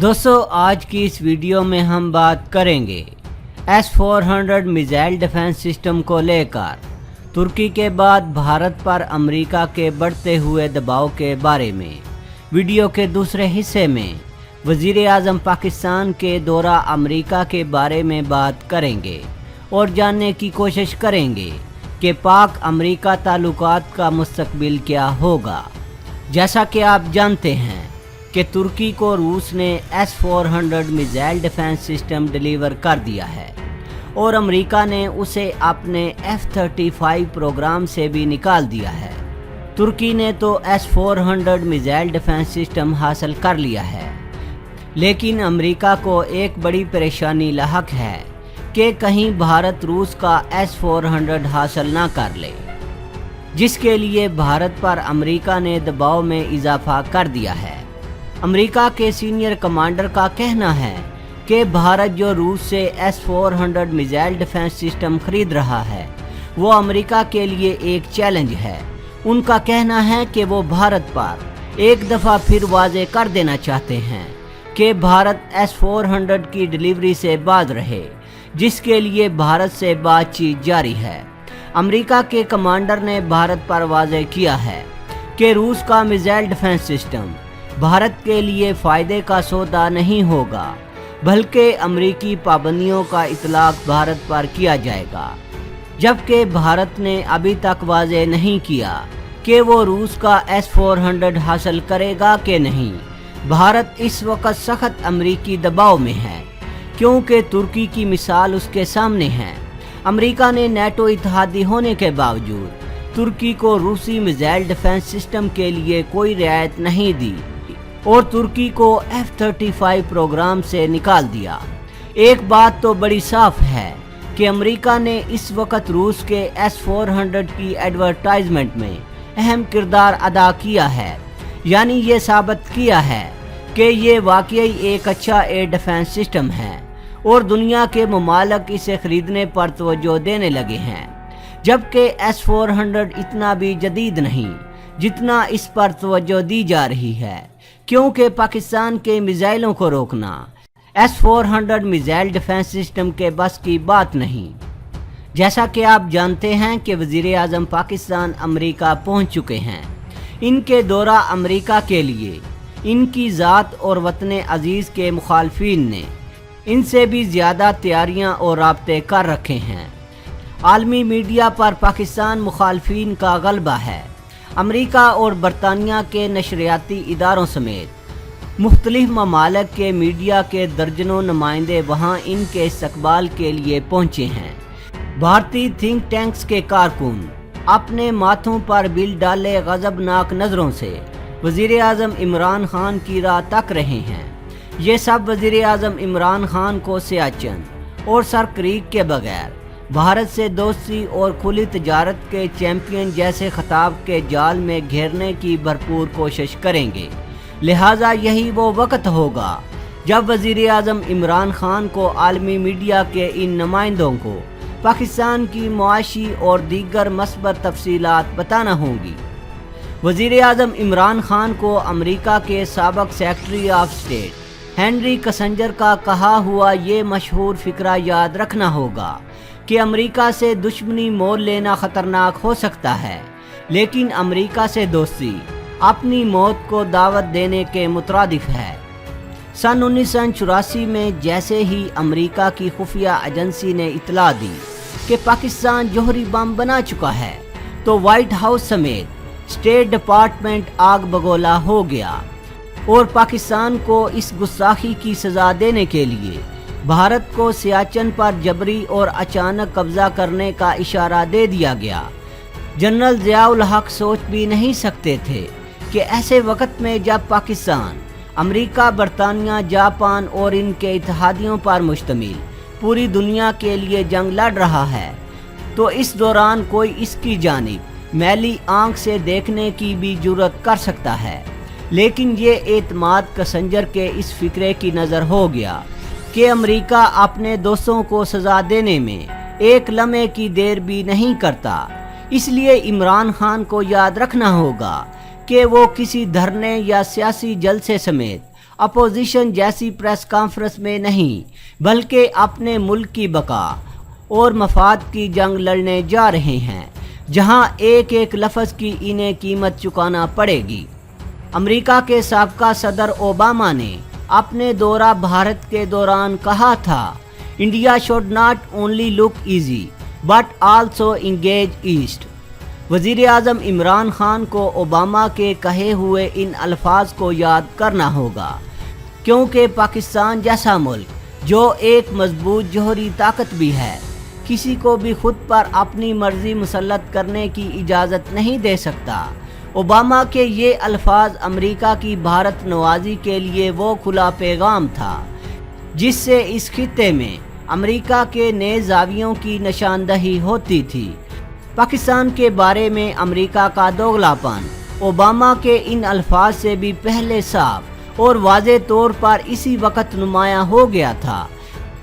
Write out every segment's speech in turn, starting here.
दोस्तों आज की इस वीडियो में हम बात करेंगे S-400 मिसाइल डिफेंस सिस्टम को लेकर तुर्की के बाद भारत पर अमेरिका के बढ़ते हुए दबाव के बारे में। वीडियो के दूसरे हिस्से में वज़ीर आज़म पाकिस्तान के दौरा अमेरिका के बारे में बात करेंगे और जानने की कोशिश करेंगे कि पाक अमेरिका ताल्लुकात का मुस्तकबिल क्या होगा। जैसा कि आप जानते हैं कि तुर्की को रूस ने S-400 missile defence system deliver कर दिया है और अमेरिका ने उसे अपने F-35 प्रोग्राम से भी निकाल दिया है। तुर्की ने तो S-400 मिसाइल डिफेंस सिस्टम हासिल कर लिया है, लेकिन अमेरिका को एक बड़ी परेशानी लाहक है कि कहीं भारत रूस का S-400 हासिल ना कर ले, जिसके लिए भारत पर अमेरिका ने दबाव में इजाफा कर दिया है। अमेरिका के सीनियर कमांडर का कहना है कि भारत जो रूस से S-400 मिसाइल डिफेंस सिस्टम खरीद रहा है वो अमेरिका के लिए एक चैलेंज है। उनका कहना है कि वो भारत पर एक दफ़ा फिर वाज़े कर देना चाहते हैं कि भारत S-400 की डिलीवरी से बाज रहे, जिसके लिए भारत से बातचीत जारी है। अमेरिका के कमांडर ने भारत पर वाज़े किया है कि रूस का मिसाइल डिफेंस सिस्टम भारत के लिए फ़ायदे का सौदा नहीं होगा, बल्कि अमेरिकी पाबंदियों का इतलाक़ भारत पर किया जाएगा। जबकि भारत ने अभी तक वाज़े नहीं किया कि वो रूस का S-400 हासिल करेगा कि नहीं। भारत इस वक्त सख्त अमेरिकी दबाव में है क्योंकि तुर्की की मिसाल उसके सामने है। अमेरिका ने नेटो इत्तेहादी होने के बावजूद तुर्की को रूसी मिसाइल डिफेंस सिस्टम के लिए कोई रियायत नहीं दी और तुर्की को F-35 प्रोग्राम से निकाल दिया। एक बात तो बड़ी साफ है कि अमेरिका ने इस वक्त रूस के S-400 की एडवर्टाइजमेंट में अहम किरदार अदा किया है, यानी ये साबित किया है कि ये वाकई एक अच्छा एयर डिफेंस सिस्टम है और दुनिया के ममालिक इसे खरीदने पर तवज्जो देने लगे हैं। जबकि S-400 इतना भी जदीद नहीं जितना इस पर तवज्जो दी जा रही है, क्योंकि पाकिस्तान के मिसाइलों को रोकना S-400 मिसाइल डिफेंस सिस्टम के बस की बात नहीं। जैसा कि आप जानते हैं कि वज़ीर आज़म पाकिस्तान अमेरिका पहुंच चुके हैं। इनके दौरा अमेरिका के लिए इनकी ज़ात और वतन अजीज़ के मुखालफिन ने इनसे भी ज़्यादा तैयारियां और राब्ते कर रखे हैं। आलमी मीडिया पर पाकिस्तान मुखालफिन का गलबा है। अमेरिका और बरतानिया के नशरियाती इदारों समेत मुख्तलिफ ममालिक के मीडिया के दर्जनों नुमाइंदे वहाँ इनके इस्तकबाल के लिए पहुँचे हैं। भारतीय थिंक टैंक्स के कारकुन अपने माथों पर बिल डाले गज़बनाक नज़रों से वज़ीर आज़म इमरान खान की राह तक रहे हैं। ये सब वज़ीर आज़म इमरान खान को सियाचिन और सरक्रीक के बगैर भारत से दोस्ती और खुली तजारत के चैंपियन जैसे खिताब के जाल में घेरने की भरपूर कोशिश करेंगे। लिहाजा यही वो वक्त होगा जब वज़ीर आज़म इमरान खान को आलमी मीडिया के इन नुमाइंदों को पाकिस्तान की मुआशी और दीगर मस्बत तफसीलात बताना होंगी। वज़ीर आज़म इमरान खान को अमेरिका के साबिक़ secretary of state Henry Kissinger का कहा हुआ ये मशहूर फ़िक्रा याद रखना होगा कि अमेरिका से दुश्मनी मोल लेना ख़तरनाक हो सकता है, लेकिन अमेरिका से दोस्ती अपनी मौत को दावत देने के मुतरादिफ है। सन 1984 में जैसे ही अमेरिका की खुफिया एजेंसी ने इतला दी कि पाकिस्तान जौहरी बम बना चुका है, तो वाइट हाउस समेत स्टेट डिपार्टमेंट आग बगोला हो गया और पाकिस्तान को इस गुस्ताखी की सज़ा देने के लिए भारत को सियाचिन पर जबरी और अचानक कब्जा करने का इशारा दे दिया गया। जनरल ज़ियाउल हक सोच भी नहीं सकते थे कि ऐसे वक्त में जब पाकिस्तान अमेरिका, बरतानिया, जापान और इनके इत्तेहादियों पर मुश्तमिल पूरी दुनिया के लिए जंग लड़ रहा है, तो इस दौरान कोई इसकी जानिब मैली आंख से देखने की भी जुर्रत कर सकता है। लेकिन ये एतमाद किसिंजर के इस फिक्रे की नज़र हो गया कि अमेरिका अपने दोस्तों को सज़ा देने में एक लम्हे की देर भी नहीं करता। इसलिए इमरान खान को याद रखना होगा कि वो किसी धरने या सियासी जलसे समेत अपोजिशन जैसी प्रेस कॉन्फ्रेंस में नहीं, बल्कि अपने मुल्क की बका और मफाद की जंग लड़ने जा रहे हैं, जहां एक एक लफ्ज़ की इन्हें कीमत चुकाना पड़ेगी। अमेरिका के साबका सदर ओबामा ने अपने दौरा भारत के दौरान कहा था, India should not only look easy but also engage east. वज़ीर आज़म इमरान खान को ओबामा के कहे हुए इन अल्फाज को याद करना होगा, क्योंकि पाकिस्तान जैसा मुल्क जो एक मजबूत जौहरी ताकत भी है, किसी को भी खुद पर अपनी मर्जी मुसल्लत करने की इजाज़त नहीं दे सकता। ओबामा के ये अल्फाज अमेरिका की भारत नवाजी के लिए वो खुला पैगाम था जिससे इस खित्ते में अमेरिका के नए ज़ावियों की निशानदही होती थी। पाकिस्तान के बारे में अमेरिका का दोगलापन ओबामा के इन अल्फाज से भी पहले साफ और वाज़े तौर पर इसी वक्त नुमायां हो गया था,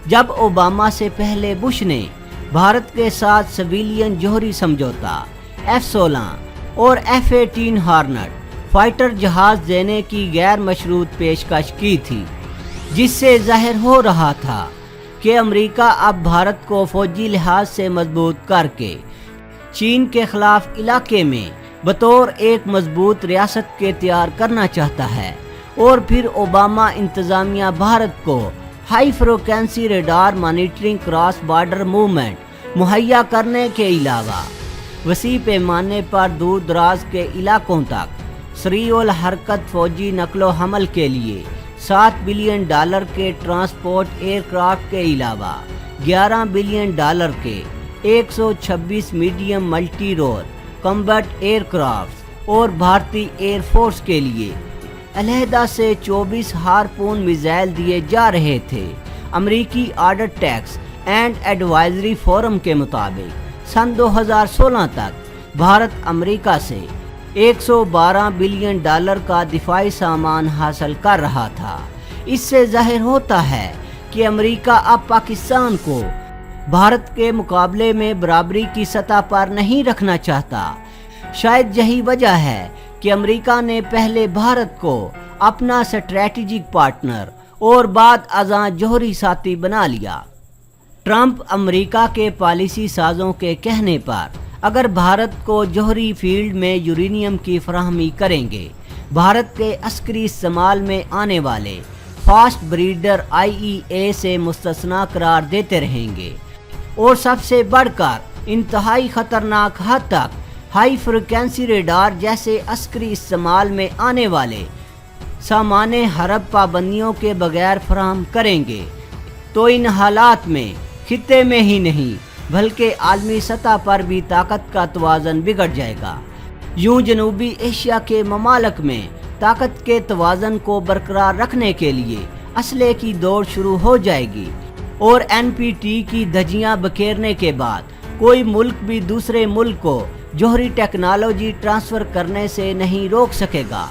जब ओबामा से पहले बुश ने भारत के साथ सिविलियन जौहरी समझौता F-16 और F-18 हार्नट फाइटर जहाज देने की गैर मशरूत पेशकश की थी, जिससे जाहिर हो रहा था कि अमेरिका अब भारत को फौजी लिहाज से मजबूत करके चीन के खिलाफ इलाके में बतौर एक मजबूत रियासत के तैयार करना चाहता है। और फिर ओबामा इंतज़ामिया भारत को high frequency radar monitoring cross border movement मुहैया करने के अलावा वसी पैमाने पर दूर दराज के इलाकों तक सरीउल हरकत फौजी नकलो हमल के लिए $7 बिलियन के ट्रांसपोर्ट एयरक्राफ्ट के अलावा $11 बिलियन के 126 medium multirole combat aircraft और भारतीय एयरफोर्स के लिए अलहदा से 24 हार्पून मिसाइल दिए जा रहे थे। अमेरिकी order tax and advisory forum के मुताबिक सन 2016 तक भारत अमेरिका से $112 बिलियन का दिफाई सामान हासिल कर रहा था। इससे जाहिर होता है कि अमेरिका अब पाकिस्तान को भारत के मुकाबले में बराबरी की सतह पर नहीं रखना चाहता। शायद यही वजह है कि अमेरिका ने पहले भारत को अपना स्ट्रैटेजिक पार्टनर और बाद अज़ां जौहरी साथी बना लिया। ट्रंप अमेरिका के पॉलिसी साजों के कहने पर अगर भारत को जौहरी फील्ड में यूरेनियम की फराहमी करेंगे, भारत के अस्करी इस्तेमाल में आने वाले फास्ट ब्रीडर IEA से मुस्तस्ना करार देते रहेंगे और सबसे बढ़कर इंतहाई खतरनाक हद तक हाई फ्रीक्वेंसी रेडार जैसे अस्करी इस्तेमाल में आने वाले सामान्य हरब पाबंदियों के बगैर फराहम करेंगे, तो इन हालात में खित्ते में ही नहीं बल्कि आलमी सतह पर भी ताकत का तवाज़न बिगड़ जाएगा। यूं जनूबी एशिया के ममालिक में ताकत के तवाज़न को बरकरार रखने के लिए असले की दौड़ शुरू हो जाएगी और NPT की धज्जियां बखेरने के बाद कोई मुल्क भी दूसरे मुल्क को जौहरी टेक्नोलॉजी ट्रांसफ़र करने से नहीं रोक सकेगा,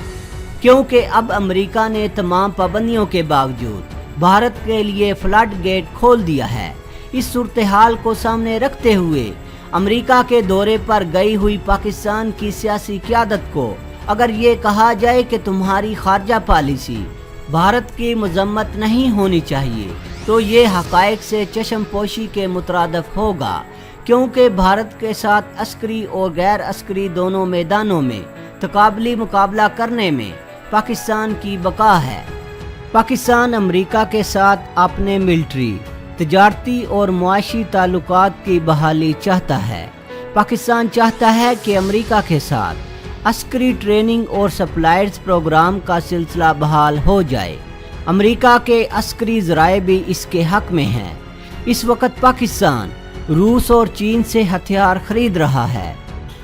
क्योंकि अब अमेरिका ने तमाम पाबंदियों के बावजूद भारत के लिए फ्लड गेट खोल दिया है। इस सूरत हाल को सामने रखते हुए अमेरिका के दौरे पर गई हुई पाकिस्तान की सियासी क़यादत को अगर ये कहा जाए कि तुम्हारी खारजा पॉलिसी भारत की मजम्मत नहीं होनी चाहिए, तो ये हक़ाइक़ से चश्मपोशी के मुतरादिफ होगा, क्योंकि भारत के साथ अस्करी और गैर अस्करी दोनों मैदानों में तकाबली मुकाबला करने में पाकिस्तान की बका है। पाकिस्तान अमेरिका के साथ अपने मिलिट्री, तिजारती और मुआशी ताल्लुकात की बहाली चाहता है। पाकिस्तान चाहता है कि अमेरिका के साथ अस्करी ट्रेनिंग और सप्लायर्स प्रोग्राम का सिलसिला बहाल हो जाए। अमेरिका के अस्करी ज़राए भी इसके हक में हैं। इस वक्त पाकिस्तान रूस और चीन से हथियार खरीद रहा है।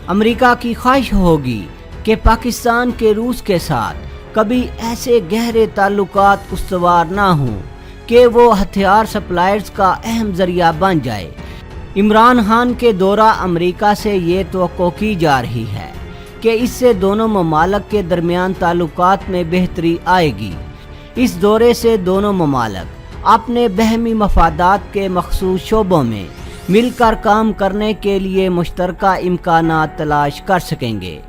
अमेरिका की ख्वाहिश होगी कि पाकिस्तान के रूस के साथ कभी ऐसे गहरे ताल्लुकात उस्तवार ना हों कि वो हथियार सप्लायर्स का अहम ज़रिया बन जाए। इमरान खान के दौरा अमेरिका से ये तवक्को की जा रही है कि इससे दोनों ममालिक के दरमियान ताल्लुकात में बेहतरी आएगी। इस दौरे से दोनों ममालिक अपने बहमी मफादात के मखसूस शोबों में मिलकर काम करने के लिए मुश्तरका इम्कानात तलाश कर सकेंगे।